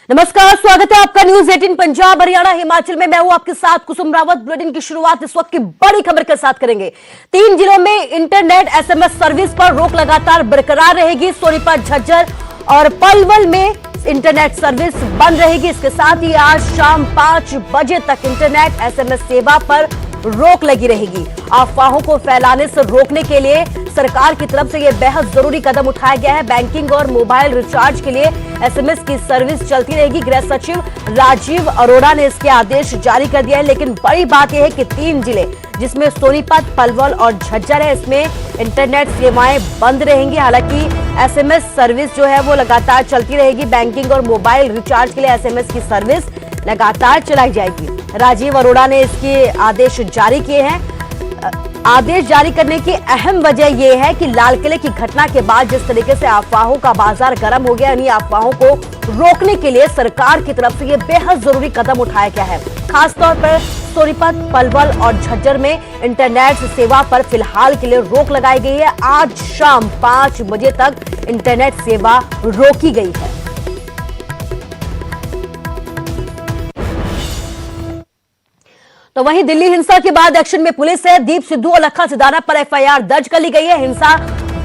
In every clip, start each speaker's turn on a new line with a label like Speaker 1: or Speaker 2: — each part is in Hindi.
Speaker 1: नमस्कार, स्वागत है आपका न्यूज 18 पंजाब हरियाणा हिमाचल में। मैं हूं आपके साथ कुसुम रावत। बुलेटिन की शुरुआत इस वक्त की बड़ी खबर के साथ करेंगे। 3 जिलों में इंटरनेट एसएमएस सर्विस पर रोक लगातार बरकरार रहेगी। सोनीपत, झज्जर और पलवल में इंटरनेट सर्विस बंद रहेगी। इसके साथ ही आज शाम 5 बजे तक इंटरनेट एसएमएस सेवा पर रोक लगी रहेगी। अफवाहों को फैलाने से रोकने के लिए सरकार की तरफ से यह बेहद जरूरी कदम उठाया गया है। बैंकिंग और मोबाइल रिचार्ज के लिए एसएमएस की सर्विस चलती रहेगी। गृह सचिव राजीव अरोड़ा ने इसके आदेश जारी कर दिया है। लेकिन बड़ी बात यह है कि 3 जिले जिसमें सोनीपत, पलवल और झज्जर है, इसमें इंटरनेट सेवाएं बंद रहेंगी। हालांकि एसएमएस सर्विस जो है वो लगातार चलती रहेगी। बैंकिंग और मोबाइल रिचार्ज के लिए एसएमएस की सर्विस लगातार चलाई जाएगी। राजीव अरोड़ा ने इसके आदेश जारी किए हैं। आदेश जारी करने की अहम वजह यह है कि लाल किले की घटना के बाद जिस तरीके से अफवाहों का बाजार गर्म हो गया, इन्हीं अफवाहों को रोकने के लिए सरकार की तरफ से यह बेहद जरूरी कदम उठाया गया है। खासतौर पर सोनीपत, पलवल और झज्जर में इंटरनेट सेवा पर फिलहाल के लिए रोक लगाई गई है। आज शाम 5 बजे तक इंटरनेट सेवा रोकी गई है। तो वहीं दिल्ली हिंसा के बाद एक्शन में पुलिस है। दीप सिद्धू और लखा सिधाना पर एफआईआर दर्ज कर ली गई है। हिंसा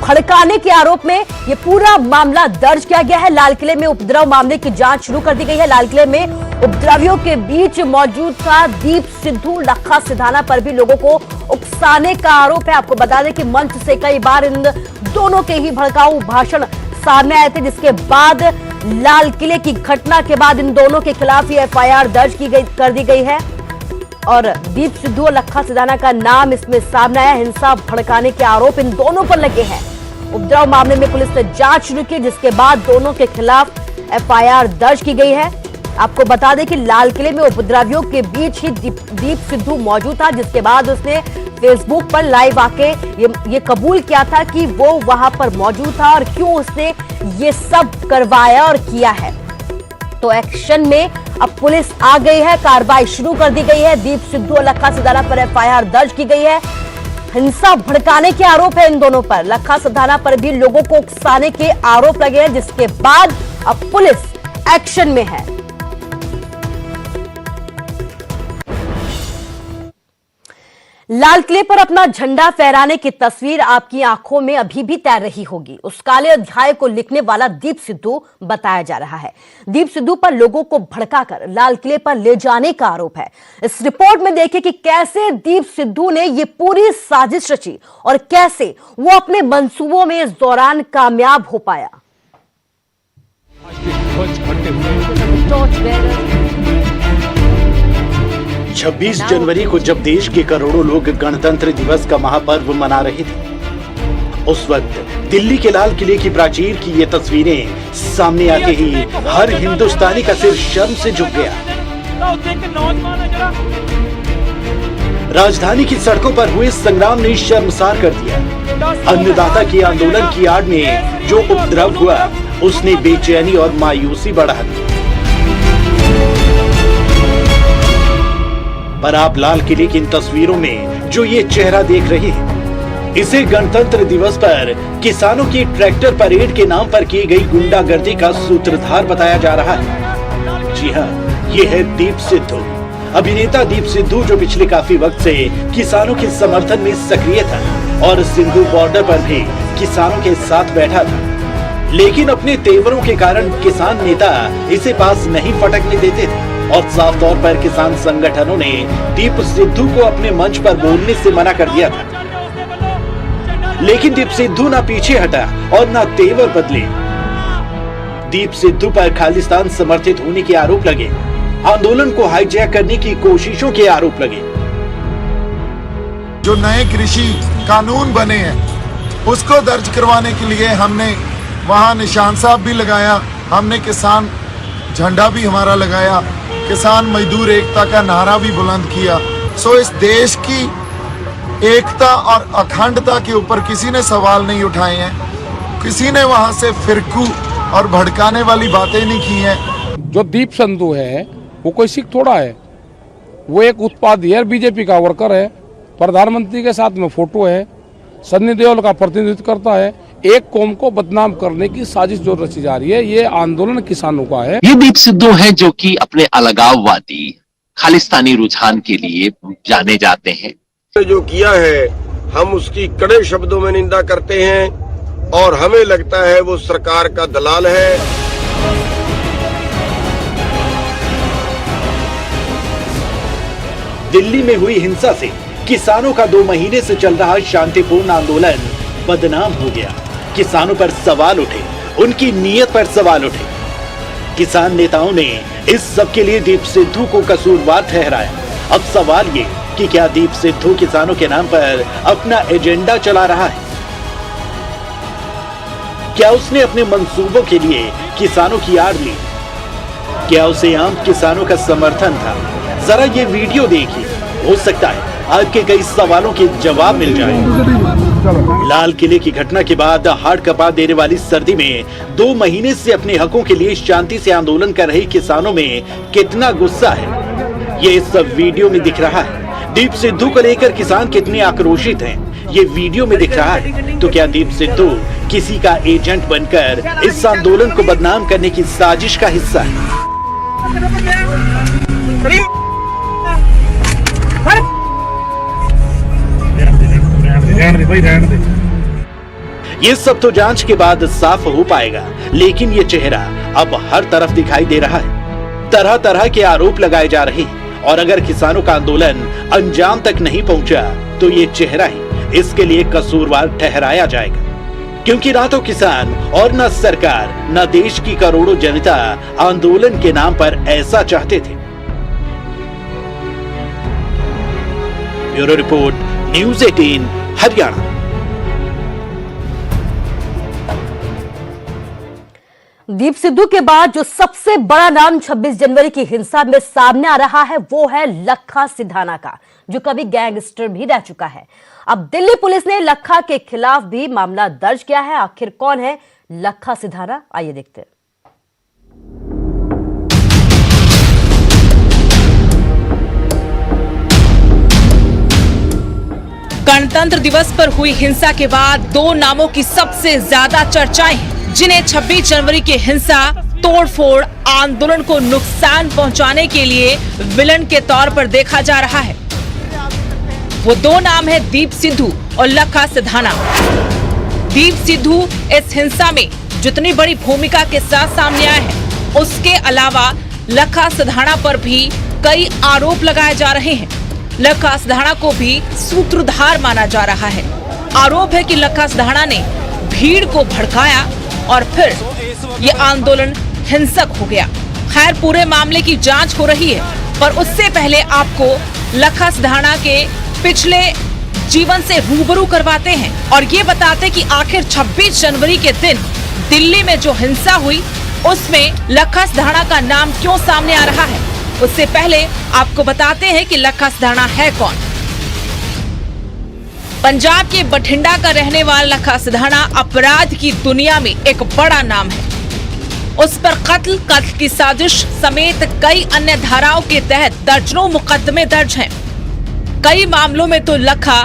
Speaker 1: भड़काने के आरोप में यह पूरा मामला दर्ज किया गया है। लाल किले में उपद्रव मामले की जांच शुरू कर दी गई है। लाल किले में उपद्रवियों के बीच मौजूद था दीप सिद्धू। लखा सिधाना पर भी लोगों को उकसाने का आरोप है। आपको बता दें कि मंच से कई बार इन दोनों के ही भड़काऊ भाषण सामने आए थे, जिसके बाद लाल किले की घटना के बाद इन दोनों के खिलाफ ये एफआईआर दर्ज कर दी गई है और दीप सिद्धू और लखा सिधाना का नाम इसमें सामने आया। हिंसा भड़काने के आरोप इन दोनों पर लगे हैं। उपद्रव मामले में पुलिस ने जांच शुरू की, जिसके बाद दोनों के खिलाफ एफआईआर दर्ज की गई है। आपको बता दें कि लाल किले में उपद्रवियों के बीच ही दीप सिद्धू मौजूद था, जिसके बाद उसने फेसबुक पर लाइव आके ये कबूल किया था कि वो वहां पर मौजूद था और क्यों उसने ये सब करवाया और किया है। तो एक्शन में अब पुलिस आ गई है, कार्रवाई शुरू कर दी गई है। दीप सिद्धू और लखा सिधाना पर एफआईआर दर्ज की गई है। हिंसा भड़काने के आरोप है इन दोनों पर। लखा सिधाना पर भी लोगों को उकसाने के आरोप लगे हैं, जिसके बाद अब पुलिस एक्शन में है। लाल किले पर अपना झंडा फहराने की तस्वीर आपकी आंखों में अभी भी तैर रही होगी। उस काले अध्याय को लिखने वाला दीप सिद्धू बताया जा रहा है। दीप सिद्धू पर लोगों को भड़काकर लाल किले पर ले जाने का आरोप है। इस रिपोर्ट में देखें कि कैसे दीप सिद्धू ने यह पूरी साजिश रची और कैसे वो अपने मंसूबों में इस दौरान कामयाब हो पाया।
Speaker 2: 26 जनवरी को जब देश के करोड़ों लोग गणतंत्र दिवस का महापर्व मना रहे थे, उस वक्त दिल्ली के लाल किले की प्राचीर की ये तस्वीरें सामने आते ही हर हिंदुस्तानी का सिर शर्म से झुक गया। राजधानी की सड़कों पर हुए संग्राम ने शर्मसार कर दिया। अन्नदाता के आंदोलन की आड़ में जो उपद्रव हुआ, उसने बेचैनी और मायूसी बढ़ा दी। पर आप लाल किले की इन तस्वीरों में जो ये चेहरा देख रहे हैं, इसे गणतंत्र दिवस पर किसानों की ट्रैक्टर परेड के नाम पर की गई गुंडागर्दी का सूत्रधार बताया जा रहा है। जी हाँ, ये है दीप सिद्धू। अभिनेता दीप सिद्धू, जो पिछले काफी वक्त से किसानों के समर्थन में सक्रिय था और सिंधु बॉर्डर पर भी किसानों के साथ बैठा था। लेकिन अपने तेवरों के कारण किसान नेता इसे पास नहीं फटकने देते थे और साफ तौर पर किसान संगठनों ने दीप सिद्धू को अपने मंच पर बोलने से मना कर दिया था। लेकिन दीप सिद्धू ना पीछे हटा और ना तेवर बदले। दीप सिद्धू पर खालिस्तान समर्थित होने के आरोप लगे, आंदोलन को हाईजैक करने की कोशिशों के आरोप लगे।
Speaker 3: जो नए कृषि कानून बने हैं उसको दर्ज करवाने के लिए हमने वहां निशान साहब भी लगाया, हमने किसान झंडा भी हमारा लगाया, किसान मजदूर एकता का नारा भी बुलंद किया। सो इस देश की एकता और अखंडता के ऊपर किसी ने सवाल नहीं उठाए हैं। किसी ने वहां से फिरकू और भड़काने वाली बातें नहीं की हैं।
Speaker 4: जो दीप सिद्धू है वो कोई सिख थोड़ा है, वो एक उत्पादी है, बीजेपी का वर्कर है, प्रधानमंत्री के साथ में फोटो है, सन्नी देओल का प्रतिनिधित्व करता है। एक कौम को बदनाम करने की साजिश जो रची जा रही है, ये आंदोलन किसानों का है।
Speaker 5: ये दीप सिद्धू हैं जो कि अपने अलगाववादी खालिस्तानी रुझान के लिए जाने जाते हैं।
Speaker 6: जो किया है हम उसकी कड़े शब्दों में निंदा करते हैं और हमें लगता है वो सरकार का दलाल है।
Speaker 2: दिल्ली में हुई हिंसा से किसानों का 2 महीने से चल रहा शांतिपूर्ण आंदोलन बदनाम हो गया। किसानों पर सवाल उठे, उनकी नीयत पर सवाल उठे। किसान नेताओं ने इस सब के लिए दीप सिद्धू को कसूरवार ठहराया। अब सवाल ये कि क्या दीप सिद्धू किसानों के नाम पर अपना एजेंडा चला रहा है? क्या उसने अपने मंसूबों के लिए किसानों की आड़ ली? क्या उसे आम किसानों का समर्थन था? जरा ये वीडियो देखिए, हो सकता है आपके कई सवालों के जवाब मिल जाए। लाल किले की घटना के बाद हाड़ कपा देने वाली सर्दी में 2 महीने से अपने हकों के लिए शांति से आंदोलन कर रहे किसानों में कितना गुस्सा है, ये इस सब वीडियो में दिख रहा है। दीप सिद्धू को लेकर किसान कितने आक्रोशित हैं, ये वीडियो में दिख रहा है। तो क्या दीप सिद्धू किसी का एजेंट बनकर इस आंदोलन को बदनाम करने की साजिश का हिस्सा है? ये सब तो जांच के बाद साफ हो पाएगा, लेकिन ये चेहरा अब हर तरफ दिखाई दे रहा है। तरह तरह के आरोप लगाए जा रहे हैं और अगर किसानों का आंदोलन अंजाम तक नहीं पहुंचा तो ये चेहरा ही इसके लिए कसूरवार ठहराया जाएगा, क्योंकि ना तो किसान और ना सरकार ना देश की करोड़ों जनता आंदोलन के नाम पर ऐसा चाहते थे। Bureau report, news 18 Haryana.
Speaker 1: Deep Sidhu के बाद जो सबसे बड़ा नाम 26 जनवरी की हिंसा में सामने आ रहा है वो है लखा सिधाना का, जो कभी गैंगस्टर भी रह चुका है। अब दिल्ली पुलिस ने लखा के खिलाफ भी मामला दर्ज किया है। आखिर कौन है लखा सिधाना, आइए देखते हैं।
Speaker 7: गणतंत्र दिवस पर हुई हिंसा के बाद 2 नामों की सबसे ज्यादा चर्चाएं हैं, जिन्हें 26 जनवरी की हिंसा, तोड़फोड़, आंदोलन को नुकसान पहुंचाने के लिए विलन के तौर पर देखा जा रहा है। वो 2 नाम है दीप सिद्धू और लखा सिधाना। दीप सिद्धू इस हिंसा में जितनी बड़ी भूमिका के साथ सामने आए हैं, उसके अलावा लखा सिधाना पर भी कई आरोप लगाए जा रहे हैं। लखा सिधाना को भी सूत्रधार माना जा रहा है। आरोप है कि लखा सिधाना ने भीड़ को भड़काया और फिर ये आंदोलन हिंसक हो गया। खैर, पूरे मामले की जांच हो रही है, पर उससे पहले आपको लखा सिधाना के पिछले जीवन से रूबरू करवाते हैं और ये बताते कि आखिर 26 जनवरी के दिन दिल्ली में जो हिंसा हुई उसमें लखा सिधाना का नाम क्यों सामने आ रहा है। उससे पहले आपको बताते हैं कि लखा सिधाना है कौन। पंजाब के बठिंडा का रहने वाला लखा सिधाना अपराध की दुनिया में एक बड़ा नाम है। उस पर कत्ल की साजिश समेत कई अन्य धाराओं के तहत दर्जनों मुकदमे दर्ज हैं। कई मामलों में तो लखा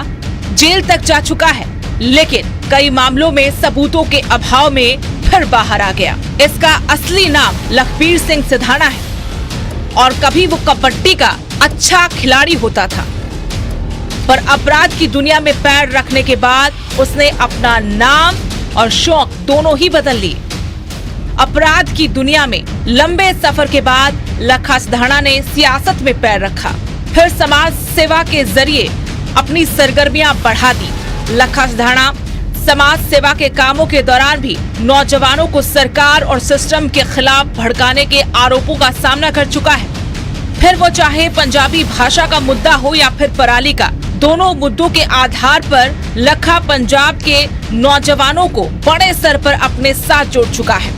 Speaker 7: जेल तक जा चुका है, लेकिन कई मामलों में सबूतों के अभाव में फिर बाहर आ गया। इसका असली नाम लखबीर सिंह सिधाना है और कभी वो कबड्डी का अच्छा खिलाड़ी होता था, पर अपराध की दुनिया में पैर रखने के बाद उसने अपना नाम और शौक दोनों ही बदल लिए। अपराध की दुनिया में लंबे सफर के बाद लखा सिधाना ने सियासत में पैर रखा, फिर समाज सेवा के जरिए अपनी सरगर्मियां बढ़ा दी। लखा सिधाना समाज सेवा के कामों के दौरान भी नौजवानों को सरकार और सिस्टम के खिलाफ भड़काने के आरोपों का सामना कर चुका है। फिर वो चाहे पंजाबी भाषा का मुद्दा हो या फिर पराली का, दोनों मुद्दों के आधार पर लखा पंजाब के नौजवानों को बड़े स्तर पर अपने साथ जोड़ चुका है।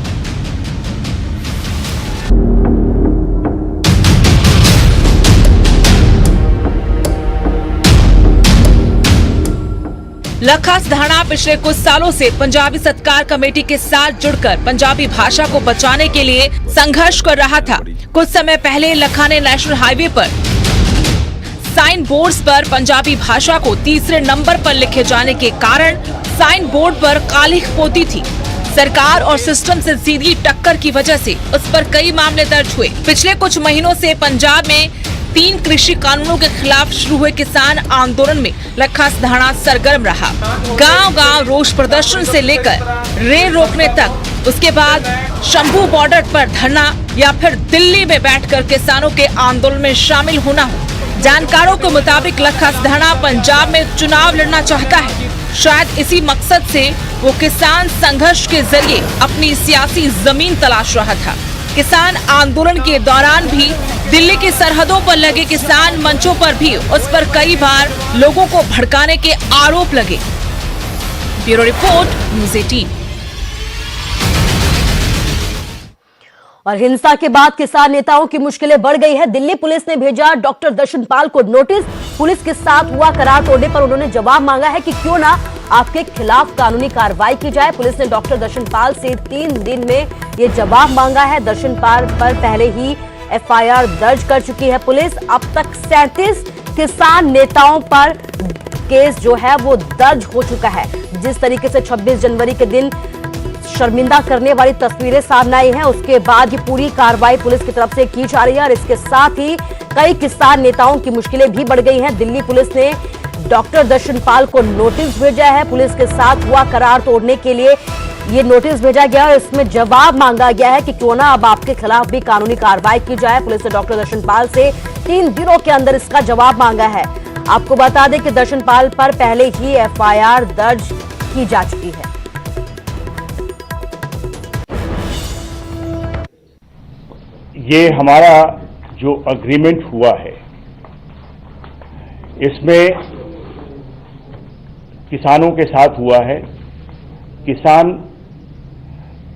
Speaker 7: लखा सिधाना पिछले कुछ सालों से पंजाबी सत्कार कमेटी के साथ जुड़कर पंजाबी भाषा को बचाने के लिए संघर्ष कर रहा था। कुछ समय पहले लखा ने नेशनल हाईवे पर साइन बोर्ड्स पर पंजाबी भाषा को तीसरे नंबर पर लिखे जाने के कारण साइन बोर्ड पर काली पोती थी। सरकार और सिस्टम से सीधी टक्कर की वजह से उस पर कई मामले दर्ज हुए। पिछले कुछ महीनों से पंजाब में 3 कृषि कानूनों के खिलाफ शुरू हुए किसान आंदोलन में लखा सधाना सरगर्म रहा। गांव-गांव रोष प्रदर्शन से लेकर रेल रोकने तक, उसके बाद शंभू बॉर्डर पर धरना या फिर दिल्ली में बैठकर किसानों के आंदोलन में शामिल होना हो। जानकारों के मुताबिक लखा सधाना पंजाब में चुनाव लड़ना चाहता है। शायद इसी मकसद से वो किसान संघर्ष के जरिए अपनी सियासी जमीन तलाश रहा था। किसान आंदोलन के दौरान भी दिल्ली की सरहदों पर लगे किसान मंचों पर भी उस पर कई बार लोगों को भड़काने के आरोप लगे। Bureau report, news 18।
Speaker 1: और हिंसा के बाद किसान नेताओं की मुश्किलें बढ़ गई है। दिल्ली पुलिस ने भेजा डॉक्टर दर्शनपाल को नोटिस। पुलिस के साथ हुआ करार तोड़ने पर उन्होंने जवाब मांगा है कि क्यों ना आपके खिलाफ कानूनी कार्रवाई की जाए। पुलिस ने डॉक्टर दर्शनपाल से 3 दिन में ये जवाब मांगा है। दर्शनपाल पर पहले ही एफआईआर दर्ज कर चुकी है पुलिस। अब तक 37 किसान नेताओं पर केस जो है वो दर्ज हो चुका है। जिस तरीके से 26 जनवरी के दिन शर्मिंदा करने वाली तस्वीरें सामने आई हैं, उसके बाद ये पूरी कार्रवाई पुलिस की तरफ से की जा रही है। और इसके साथ ही कई किसान नेताओं की मुश्किलें भी बढ़ गई हैं। दिल्ली पुलिस ने डॉक्टर दर्शनपाल को नोटिस भेजा है। पुलिस के साथ हुआ करार तोड़ने के लिए ये नोटिस भेजा गया और इसमें जवाब मांगा गया है कि क्यों ना अब आपके खिलाफ भी कानूनी कार्रवाई की जाए। पुलिस ने डॉक्टर दर्शनपाल से 3 दिनों के अंदर इसका जवाब मांगा है। आपको बता दें कि दर्शनपाल पर पहले ही एफआईआर दर्ज की जा चुकी है।
Speaker 8: ये हमारा जो अग्रीमेंट हुआ है, इसमें किसानों के साथ हुआ है।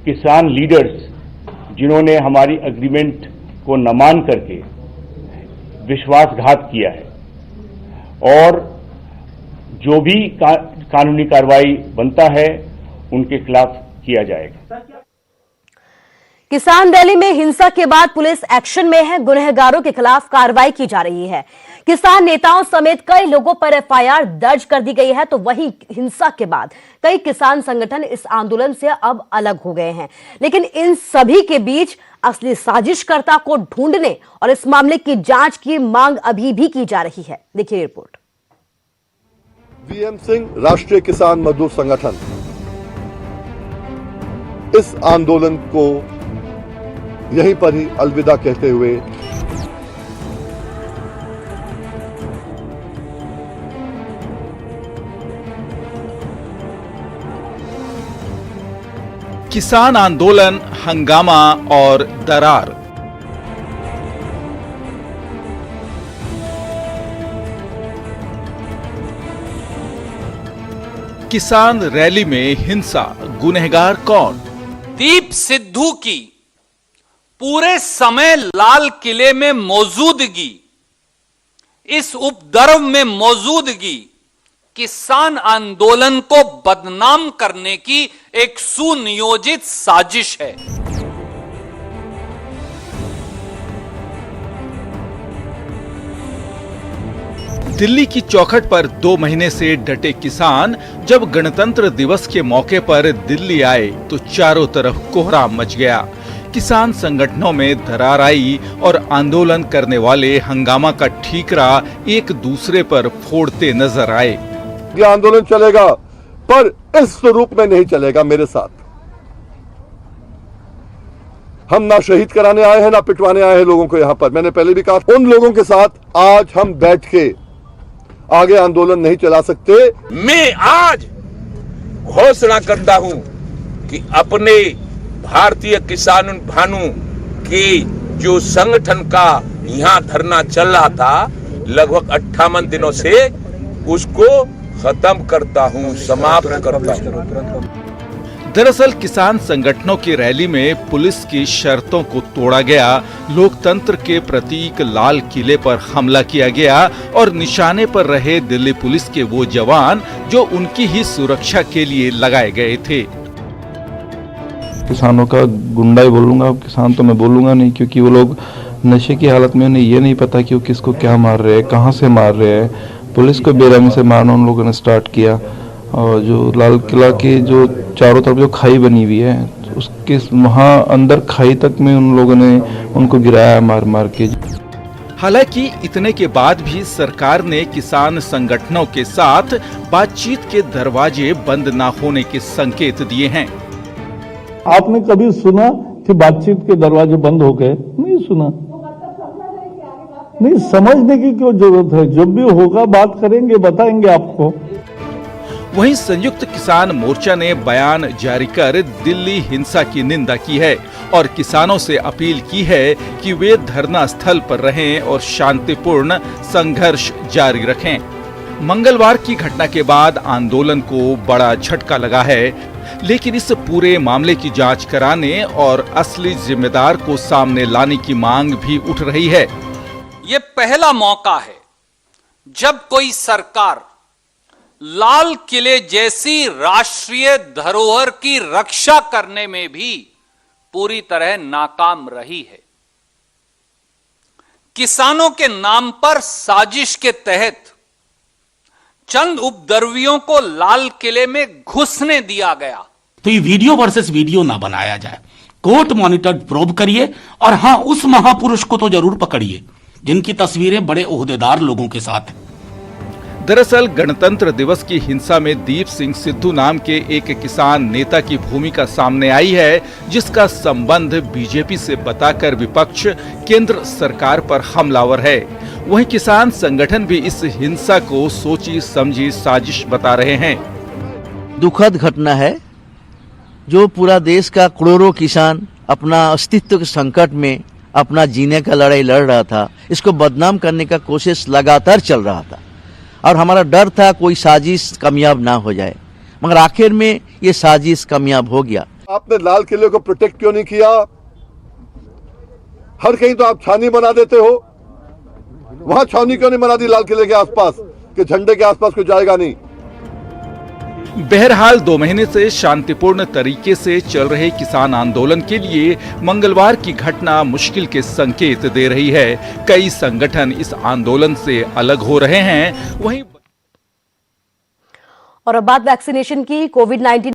Speaker 8: किसान लीडर्स जिन्होंने हमारी एग्रीमेंट को न मान करके विश्वासघात किया है, और जो भी कानूनी कार्रवाई बनता है उनके खिलाफ किया जाएगा।
Speaker 1: किसान रैली में हिंसा के बाद पुलिस एक्शन में है। गुनहगारों के खिलाफ कार्रवाई की जा रही है। किसान नेताओं समेत कई लोगों पर एफआईआर दर्ज कर दी गई है। तो वहीं हिंसा के बाद कई किसान संगठन इस आंदोलन से अब अलग हो गए हैं। लेकिन इन सभी के बीच असली साजिशकर्ता को ढूंढने और इस मामले की जांच की मांग अभी भी की जा रही है। देखिए रिपोर्ट।
Speaker 9: वीएम सिंह राष्ट्रीय किसान मजदूर संगठन इस आंदोलन को यहीं पर ही अलविदा कहते हुए
Speaker 2: किसान आंदोलन, हंगामा और दरार। किसान रैली में हिंसा, गुनहगार कौन?
Speaker 10: दीप सिद्धू की पूरे समय लाल किले में मौजूदगी, इस उपद्रव में मौजूदगी किसान आंदोलन को बदनाम करने की एक सुनियोजित साजिश है।
Speaker 2: दिल्ली की चौखट पर 2 महीने से डटे किसान जब गणतंत्र दिवस के मौके पर दिल्ली आए तो चारों तरफ कोहराम मच गया। किसान संगठनों में दरार आई और आंदोलन करने वाले हंगामा का ठीकरा एक दूसरे पर फोड़ते नजर आए।
Speaker 9: ये आंदोलन चलेगा, पर इस स्वरूप में नहीं चलेगा। मेरे साथ हम ना शहीद कराने आए हैं, ना पिटवाने आए हैं लोगों को। यहां पर मैंने पहले भी कहा, उन लोगों के साथ आज हम बैठ के आगे आंदोलन नहीं चला सकते।
Speaker 6: मैं आज घोषणा करता हूं कि अपने भारतीय किसान भानु के जो संगठन का यहां धरना चल रहा था लगभग 58 दिनों से, उसको खत्म करता हूं, समाप्त करता हूं।
Speaker 2: दरअसल किसान संगठनों की रैली में पुलिस की शर्तों को तोड़ा गया, लोकतंत्र के प्रतीक लाल किले पर हमला किया गया और निशाने पर रहे दिल्ली पुलिस के वो जवान जो उनकी ही सुरक्षा के लिए लगाए गए थे।
Speaker 11: किसानों का गुंडा ही बोलूंगा, किसान तो मैं बोलूंगा नहीं, क्योंकि वो लोग नशे की हालत में, उन्हें ये नहीं पता कि वो किसको क्या मार रहे हैं, कहाँ से मार रहे हैं। पुलिस को बेरहमी से मारना उन लोगों ने स्टार्ट किया और जो लाल किला के जो चारों तरफ जो खाई बनी हुई है, उसके वहाँ अंदर खाई तक में उन लोगों ने उनको गिराया मार मार के।
Speaker 12: हालांकि इतने के बाद भी सरकार ने किसान संगठनों के साथ बातचीत के दरवाजे बंद न होने के संकेत दिए हैं।
Speaker 13: आपने कभी सुना कि बातचीत के दरवाजे बंद हो गए? नहीं सुना। नहीं, समझने की क्यों जरूरत है? जब भी होगा बात करेंगे, बताएंगे आपको।
Speaker 12: वहीं संयुक्त किसान मोर्चा ने बयान जारी कर दिल्ली हिंसा की निंदा की है और किसानों से अपील की है कि वे धरना स्थल पर रहें और शांतिपूर्ण संघर्ष जारी रखें। मंगलवार की घटना के बाद आंदोलन को बड़ा झटका लगा है, लेकिन इस पूरे मामले की जांच कराने और असली जिम्मेदार को सामने लाने की मांग भी उठ रही है।
Speaker 10: ये पहला मौका है जब कोई सरकार लाल किले जैसी राष्ट्रीय धरोहर की रक्षा करने में भी पूरी तरह नाकाम रही है। किसानों के नाम पर साजिश के तहत चंद उपद्रवियों को लाल किले में घुसने दिया गया।
Speaker 14: तो ये वीडियो वर्सेस वीडियो ना बनाया जाए, कोर्ट मॉनिटर्ड प्रोब करिए और हां, उस महापुरुष को तो जरूर पकड़िए जिनकी तस्वीरें बड़े ओहदेदार लोगों के साथ हैं।
Speaker 12: दरअसल गणतंत्र दिवस की हिंसा में दीप सिंह सिद्धू नाम के एक किसान नेता की भूमिका सामने आई है, जिसका संबंध बीजेपी से बताकर विपक्ष केंद्र सरकार पर हमलावर है। वहीं किसान संगठन भी इस हिंसा को सोची समझी साजिश बता रहे हैं।
Speaker 15: दुखद घटना है जो पूरा देश का करोड़ों किसान अपना अस्तित्व के संकट में अपना जीने का लड़ाई लड़ रहा था, इसको बदनाम करने का कोशिश लगातार चल रहा था और हमारा डर था कोई साजिश कामयाब ना हो जाए, मगर आखिर में ये साजिश कामयाब हो गया।
Speaker 9: आपने लाल किले को प्रोटेक्ट क्यों नहीं किया? हर कहीं तो आप छावनी बना देते हो, वहां छावनी क्यों नहीं बना दी लाल किले के आसपास कि झंडे के आसपास कोई जाएगा नहीं?
Speaker 12: बहरहाल 2 महीने से शांतिपूर्ण तरीके से चल रहे किसान आंदोलन के लिए मंगलवार की घटना मुश्किल के संकेत दे रही है। कई संगठन इस आंदोलन से अलग हो रहे हैं। वहीं
Speaker 1: और अब बात वैक्सीनेशन की। कोविड-19